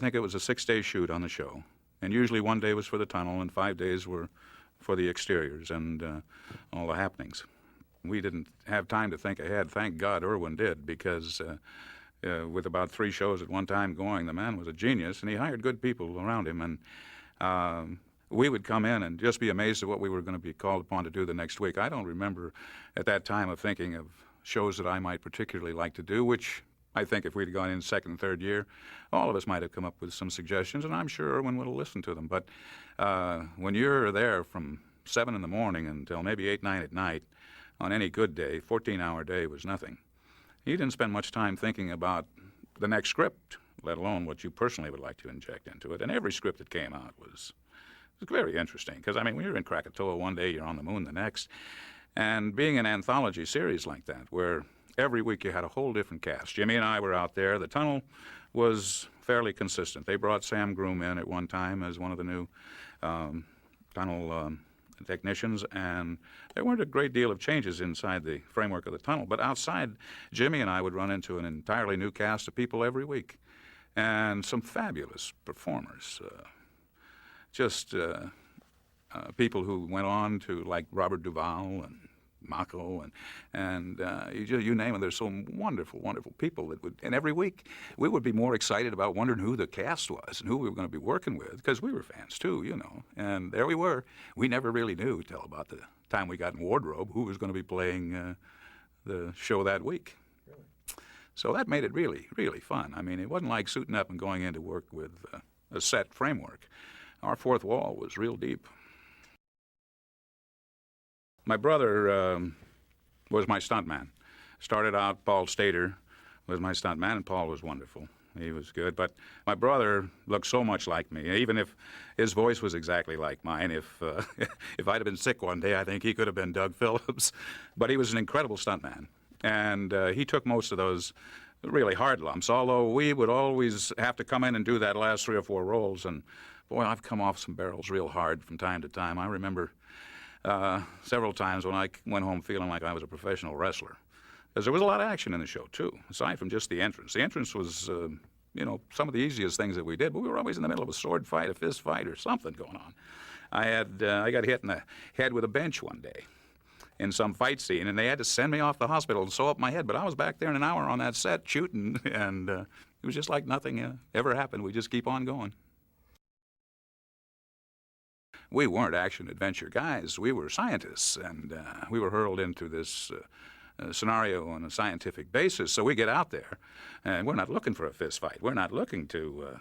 think it was a 6-day shoot on the show. And usually 1 day was for the tunnel and 5 days were for the exteriors and all the happenings. We didn't have time to think ahead. Thank God Irwin did, because with about 3 shows at one time going, the man was a genius, and he hired good people around him. And we would come in and just be amazed at what we were going to be called upon to do the next week. I don't remember at that time of thinking of shows that I might particularly like to do, which I think if we'd gone in second and third year, all of us might have come up with some suggestions, and I'm sure Irwin would have listened to them. But when you're there from 7 in the morning until maybe 8, 9 at night, on any good day, 14-hour day was nothing. He didn't spend much time thinking about the next script, let alone what you personally would like to inject into it. And every script that came out was very interesting, because, I mean, when you're in Krakatoa one day, you're on the moon the next. And being an anthology series like that, where every week you had a whole different cast. Jimmy and I were out there. The tunnel was fairly consistent. They brought Sam Groom in at one time as one of the new tunnel technicians, and there weren't a great deal of changes inside the framework of the tunnel. But outside, Jimmy and I would run into an entirely new cast of people every week, and some fabulous performers. People who went on to, like Robert Duvall and Mako, and you name it. There's some wonderful, wonderful people that would, and every week we would be more excited about wondering who the cast was and who we were going to be working with, because we were fans too, you know. And there we were. We never really knew till about the time we got in wardrobe who was going to be playing the show that week. Really? So that made it really, really fun. I mean, it wasn't like suiting up and going into work with a set framework. Our fourth wall was real deep. My brother was my stuntman. Started out, Paul Stater was my stuntman, and Paul was wonderful. He was good. But my brother looked so much like me, even if his voice was exactly like mine. If I'd have been sick one day, I think he could have been Doug Phillips. But he was an incredible stuntman, and he took most of those really hard lumps, although we would always have to come in and do that last 3 or 4 rolls. And, boy, I've come off some barrels real hard from time to time. I remember several times when I went home feeling like I was a professional wrestler, because there was a lot of action in the show, too, aside from just the entrance. The entrance was, some of the easiest things that we did, but we were always in the middle of a sword fight, a fist fight, or something going on. I got hit in the head with a bench one day in some fight scene, and they had to send me off to the hospital and sew up my head, but I was back there in an hour on that set shooting, and it was just like nothing ever happened. We just keep on going. We weren't action-adventure guys. We were scientists, and we were hurled into this scenario on a scientific basis. So we get out there, and we're not looking for a fist fight. We're not looking to,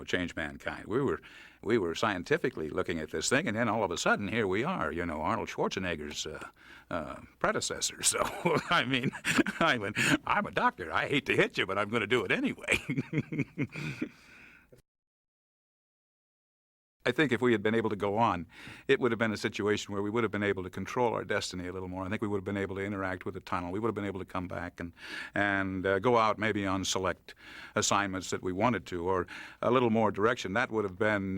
change mankind. We were scientifically looking at this thing, and then all of a sudden, here we are, Arnold Schwarzenegger's predecessor. So, I mean, I'm a doctor. I hate to hit you, but I'm going to do it anyway. I think if we had been able to go on, it would have been a situation where we would have been able to control our destiny a little more. I think we would have been able to interact with the tunnel. We would have been able to come back and go out maybe on select assignments that we wanted to, or a little more direction. That would have been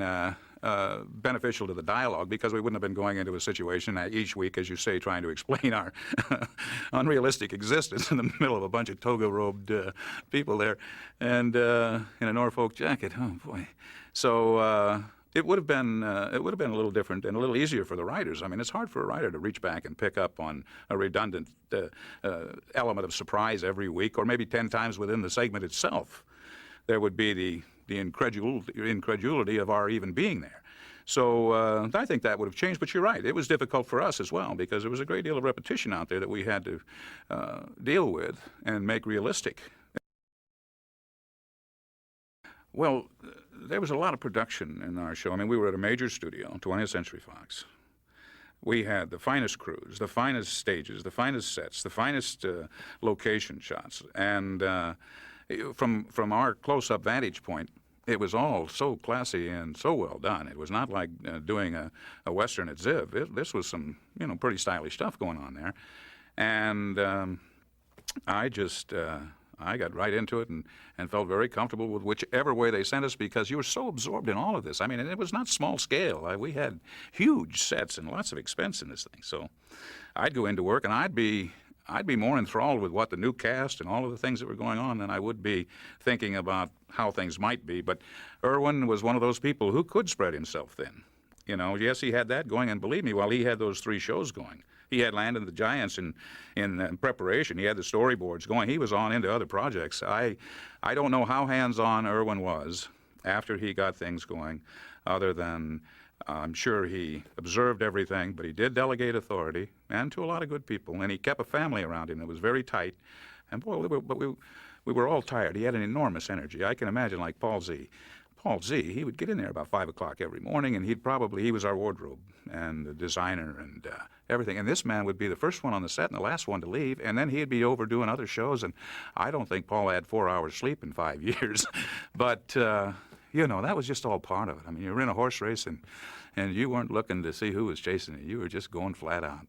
beneficial to the dialogue, because we wouldn't have been going into a situation each week, as you say, trying to explain our unrealistic existence in the middle of a bunch of toga-robed people there and in a Norfolk jacket. Oh, boy. So it would have been a little different and a little easier for the writers. I mean, it's hard for a writer to reach back and pick up on a redundant element of surprise every week, or maybe 10 times within the segment itself. There would be the incredulity of our even being there. So I think that would have changed, but you're right. It was difficult for us as well, because there was a great deal of repetition out there that we had to deal with and make realistic. Well, there was a lot of production in our show. I mean, we were at a major studio, 20th Century Fox. We had the finest crews, the finest stages, the finest sets, the finest location shots. And from our close-up vantage point, it was all so classy and so well done. It was not like doing a Western at Ziv. This was some, pretty stylish stuff going on there. And I got right into it and felt very comfortable with whichever way they sent us, because you were so absorbed in all of this. I mean, and it was not small scale. We had huge sets and lots of expense in this thing. So I'd go into work, and I'd be I'd be more enthralled with what the new cast and all of the things that were going on than I would be thinking about how things might be. But Irwin was one of those people who could spread himself thin. You know, yes, he had that going, and believe me, while he had those 3 shows going, he had Land of the Giants in preparation. He had the storyboards going. He was on into other projects. I don't know how hands-on Irwin was after he got things going, other than I'm sure he observed everything, but he did delegate authority, and to a lot of good people, and he kept a family around him that was very tight. And boy, we were all tired. He had an enormous energy. I can imagine, like Paul Z. Paul Z, he would get in there about 5 o'clock every morning, and he was our wardrobe and the designer and everything. And this man would be the first one on the set and the last one to leave, and then he'd be over doing other shows. And I don't think Paul had 4 hours sleep in 5 years. But, you know, that was just all part of it. I mean, you were in a horse race, and you weren't looking to see who was chasing you. You were just going flat out.